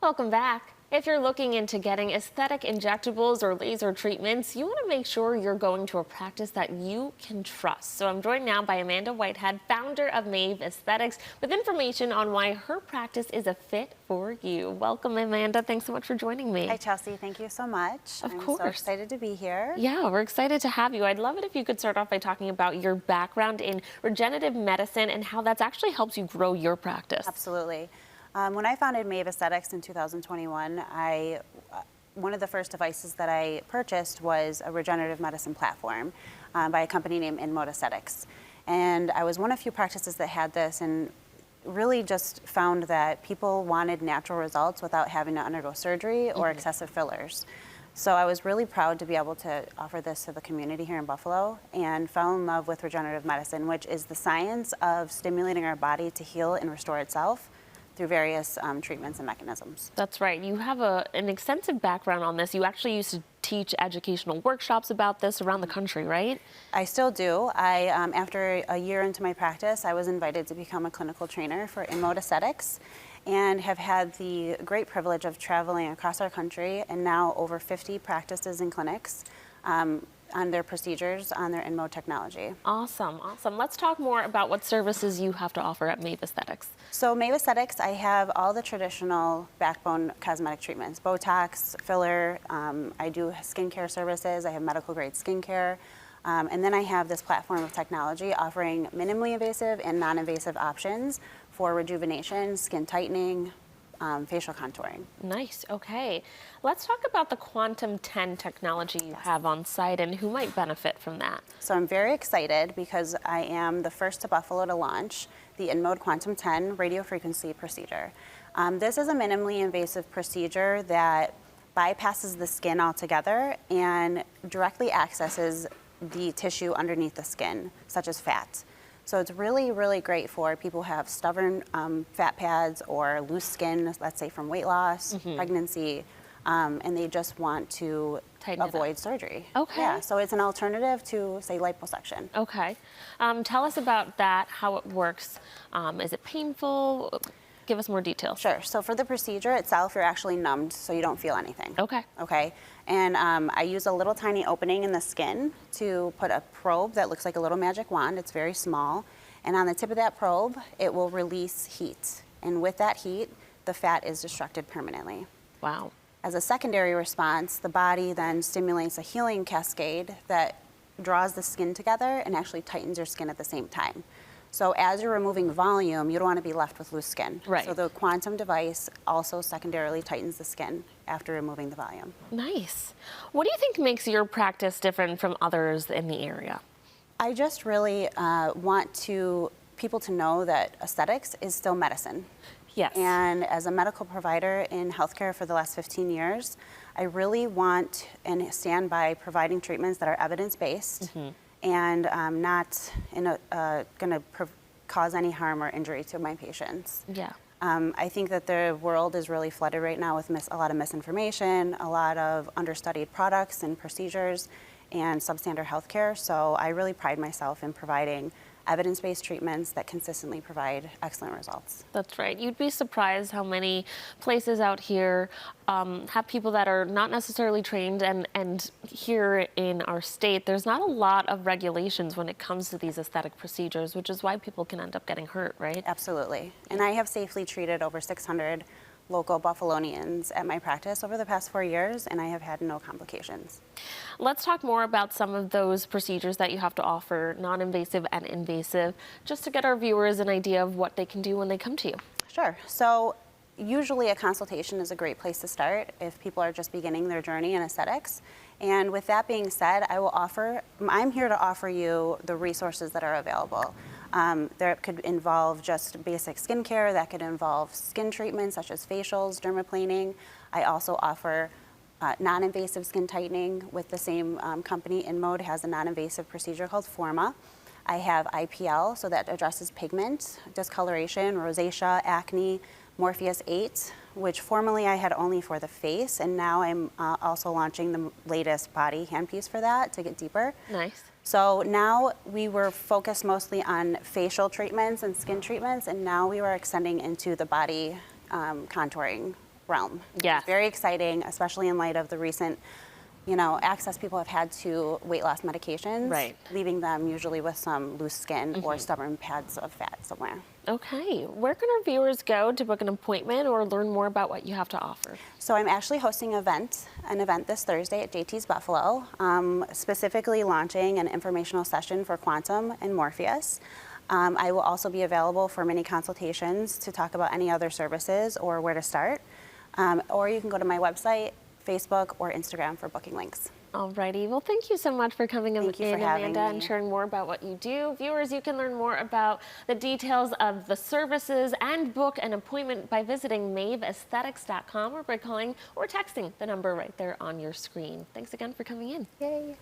Welcome back. If you're looking into getting aesthetic injectables or laser treatments, you want to make sure you're going to a practice that you can trust. So I'm joined now by Amanda Whitehead, founder of Maeve Aesthetics, with information on why her practice is a fit for you. Welcome, Amanda. Thanks so much for joining me. Hi, Chelsea. Thank you so much. Of course. I'm so excited to be here. Yeah, we're excited to have you. I'd love it if you could start off by talking about your background in regenerative medicine and how that's actually helps you grow your practice. Absolutely. When I founded Maeve Aesthetics in 2021, one of the first devices that I purchased was a regenerative medicine platform by a company named Elmwood Aesthetics. And I was one of few practices that had this, and really just found that people wanted natural results without having to undergo surgery or excessive fillers. So I was really proud to be able to offer this to the community here in Buffalo, and fell in love with regenerative medicine, which is the science of stimulating our body to heal and restore itself through various treatments and mechanisms. That's right. You have an extensive background on this. You actually used to teach educational workshops about this around the country, right? I still do. After a year into my practice, I was invited to become a clinical trainer for Elmwood Aesthetics, and have had the great privilege of traveling across our country, and now over 50 practices and clinics on their procedures, on their Elmwood technology. Awesome, awesome. Let's talk more about what services you have to offer at Maeve Aesthetics. So Maeve Aesthetics, I have all the traditional backbone cosmetic treatments, Botox, filler, I do skincare services, I have medical grade skincare, and then I have this platform of technology offering minimally invasive and non-invasive options for rejuvenation, skin tightening, facial contouring. Nice, okay. Let's talk about the Quantum 10 technology you have on site and who might benefit from that. So I'm very excited because I am the first to Buffalo to launch the Elmwood Quantum 10 radiofrequency procedure. This is a minimally invasive procedure that bypasses the skin altogether and directly accesses the tissue underneath the skin, such as fat. So it's really, really great for people who have stubborn fat pads or loose skin, let's say from weight loss, pregnancy, and they just want to avoid surgery. Okay. Yeah, so it's an alternative to, say, liposuction. Okay. Tell us about that, how it works. Is it painful? Give us more details. Sure. So for the procedure itself, you're actually numbed, so you don't feel anything. Okay. Okay. And I use a little tiny opening in the skin to put a probe that looks like a little magic wand. It's very small. And on the tip of that probe, it will release heat. And with that heat, the fat is destructed permanently. Wow. As a secondary response, the body then stimulates a healing cascade that draws the skin together and actually tightens your skin at the same time. So as you're removing volume, you don't want to be left with loose skin. Right. So the quantum device also secondarily tightens the skin after removing the volume. Nice. What do you think makes your practice different from others in the area? I just really want people to know that aesthetics is still medicine. Yes. And as a medical provider in healthcare for the last 15 years, I really want and stand by providing treatments that are evidence-based and not going to cause any harm or injury to my patients. Yeah. I think that the world is really flooded right now with a lot of misinformation, a lot of understudied products and procedures, and substandard healthcare. So I really pride myself in providing evidence-based treatments that consistently provide excellent results. That's right. You'd be surprised how many places out here have people that are not necessarily trained, and here in our state, there's not a lot of regulations when it comes to these aesthetic procedures, which is why people can end up getting hurt, right? Absolutely. And I have safely treated over 600 local Buffalonians at my practice over the past 4 years, and I have had no complications. Let's talk more about some of those procedures that you have to offer, non-invasive and invasive, just to get our viewers an idea of what they can do when they come to you. Sure. So usually a consultation is a great place to start if people are just beginning their journey in aesthetics. And with that being said, I'm here to offer you the resources that are available. There could involve just basic skincare, that could involve skin treatments such as facials, dermaplaning. I also offer non-invasive skin tightening with the same company. Elmwood has a non-invasive procedure called Forma. I have IPL, so that addresses pigment, discoloration, rosacea, acne, Morpheus 8, which formerly I had only for the face, and now I'm also launching the latest body handpiece for that to get deeper. Nice. So now we were focused mostly on facial treatments and skin treatments, and now we were extending into the body contouring realm. Yes. It's very exciting, especially in light of the recent, access people have had to weight loss medications, Right. leaving them usually with some loose skin or stubborn pads of fat somewhere. Okay. Where can our viewers go to book an appointment or learn more about what you have to offer? So I'm actually hosting an event this Thursday at JT's Buffalo, specifically launching an informational session for Quantum and Morpheus. I will also be available for mini consultations to talk about any other services or where to start. Or you can go to my website, Facebook, or Instagram for booking links. Alrighty. Well, thank you so much for coming Thank you in, for having Amanda, and me. sharing more about what you do. Viewers, you can learn more about the details of the services and book an appointment by visiting maeveaesthetics.com or by calling or texting the number right there on your screen. Thanks again for coming in. Yay.